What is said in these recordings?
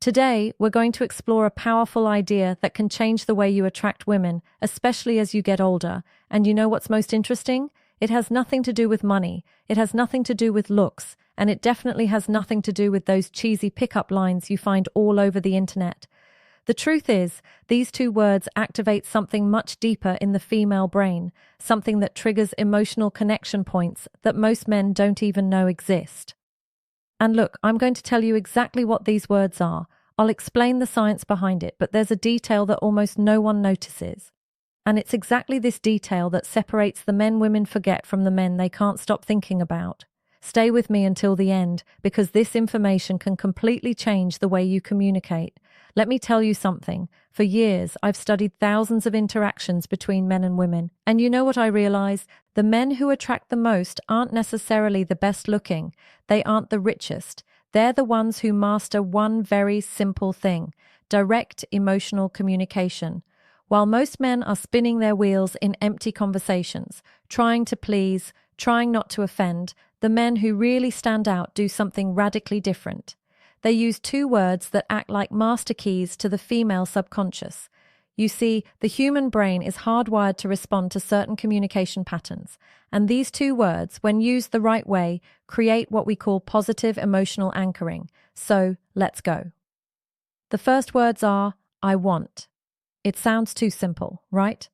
Today, we're going to explore a powerful idea that can change the way you attract women, especially as you get older. And you know what's most interesting? It has nothing to do with money, it has nothing to do with looks, and it definitely has nothing to do with those cheesy pickup lines you find all over the internet. The truth is, these two words activate something much deeper in the female brain, something that triggers emotional connection points that most men don't even know exist. And look, I'm going to tell you exactly what these words are. I'll explain the science behind it, but there's a detail that almost no one notices. And it's exactly this detail that separates the men women forget from the men they can't stop thinking about. Stay with me until the end, because this information can completely change the way you communicate. Let me tell you something. For years, I've studied thousands of interactions between men and women. And you know what I realize? The men who attract the most aren't necessarily the best looking. They aren't the richest. They're the ones who master one very simple thing: direct emotional communication. While most men are spinning their wheels in empty conversations, trying to please, trying not to offend, the men who really stand out do something radically different. They use two words that act like master keys to the female subconscious. You see, the human brain is hardwired to respond to certain communication patterns, and these two words, when used the right way, create what we call positive emotional anchoring. So, let's go. The first words are, I want. It sounds too simple, right?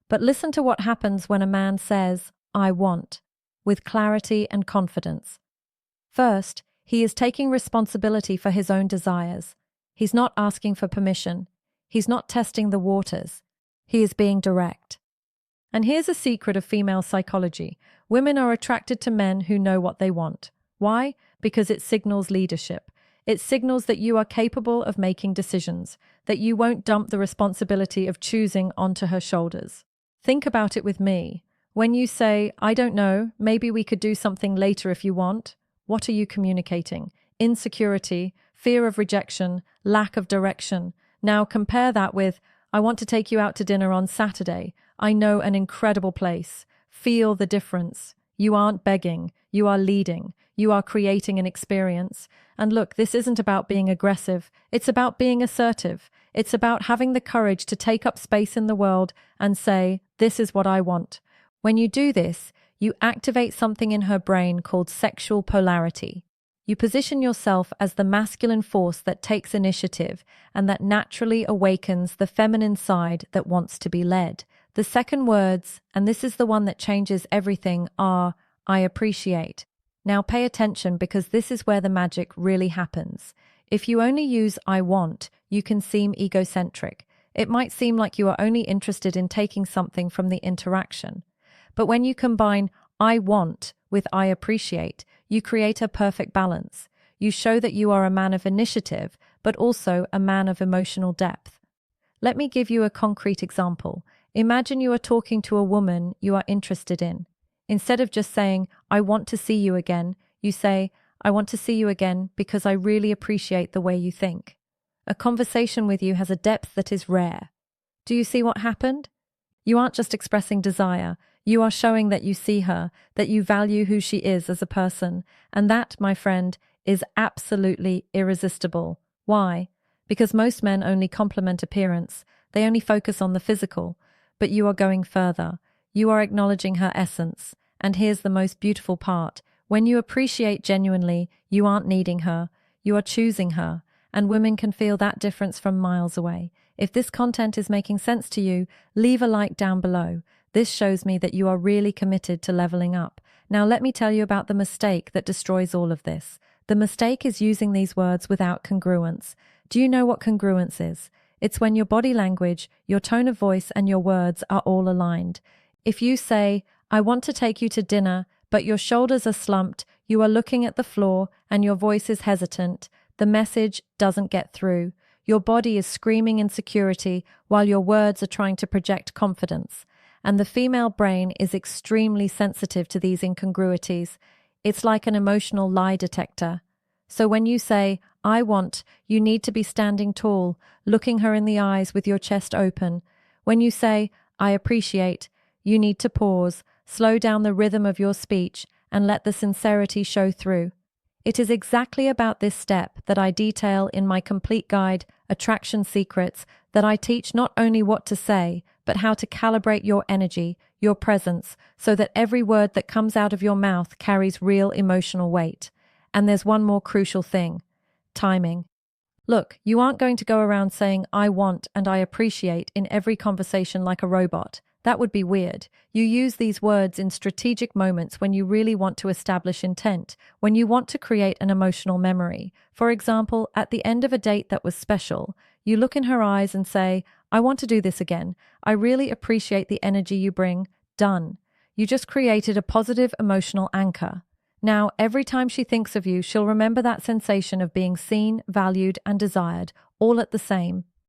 But listen to what happens when a man says, I want, with clarity and confidence. First, he is taking responsibility for his own desires. He's not asking for permission. He's not testing the waters. He is being direct. And here's a secret of female psychology. Women are attracted to men who know what they want. Why? Because it signals leadership. It signals that you are capable of making decisions, that you won't dump the responsibility of choosing onto her shoulders. Think about it with me. When you say, I don't know, maybe we could do something later if you want, what are you communicating? Insecurity, fear of rejection, lack of direction. Now compare that with, I want to take you out to dinner on Saturday. I know an incredible place. Feel the difference. You aren't begging. You are leading. You are creating an experience. And look, this isn't about being aggressive. It's about being assertive. It's about having the courage to take up space in the world and say, this is what I want. When you do this, you activate something in her brain called sexual polarity. You position yourself as the masculine force that takes initiative and that naturally awakens the feminine side that wants to be led. The second words, and this is the one that changes everything, are, I appreciate. Now pay attention, because this is where the magic really happens. If you only use I want, you can seem egocentric. It might seem like you are only interested in taking something from the interaction. But when you combine I want with I appreciate, you create a perfect balance. You show that you are a man of initiative, but also a man of emotional depth. Let me give you a concrete example. Imagine you are talking to a woman you are interested in. Instead of just saying, I want to see you again, you say, I want to see you again because I really appreciate the way you think. A conversation with you has a depth that is rare. Do you see what happened? You aren't just expressing desire. You are showing that you see her, that you value who she is as a person. And that, my friend, is absolutely irresistible. Why? Because most men only compliment appearance. They only focus on the physical. But you are going further. You are acknowledging her essence. And here's the most beautiful part. When you appreciate genuinely, you aren't needing her. You are choosing her. And women can feel that difference from miles away. If this content is making sense to you, leave a like down below. This shows me that you are really committed to leveling up. Now let me tell you about the mistake that destroys all of this. The mistake is using these words without congruence. Do you know what congruence is? It's when your body language, your tone of voice, and your words are all aligned. If you say, I want to take you to dinner, but your shoulders are slumped, you are looking at the floor, and your voice is hesitant, the message doesn't get through. Your body is screaming insecurity while your words are trying to project confidence. And the female brain is extremely sensitive to these incongruities. It's like an emotional lie detector. So when you say, I want, you need to be standing tall, looking her in the eyes with your chest open. When you say, I appreciate, you need to pause, slow down the rhythm of your speech, and let the sincerity show through. It is exactly about this step that I detail in my complete guide, Attraction Secrets, that I teach not only what to say, but how to calibrate your energy, your presence, so that every word that comes out of your mouth carries real emotional weight. And there's one more crucial thing: timing. Look, you aren't going to go around saying "I want" and "I appreciate" in every conversation like a robot. That would be weird. You use these words in strategic moments when you really want to establish intent, when you want to create an emotional memory. For example, at the end of a date that was special, you look in her eyes and say, "I want to do this again. I really appreciate the energy you bring." Done. You just created a positive emotional anchor. Now, every time she thinks of you, she'll remember that sensation of being seen, valued, and desired, all at the same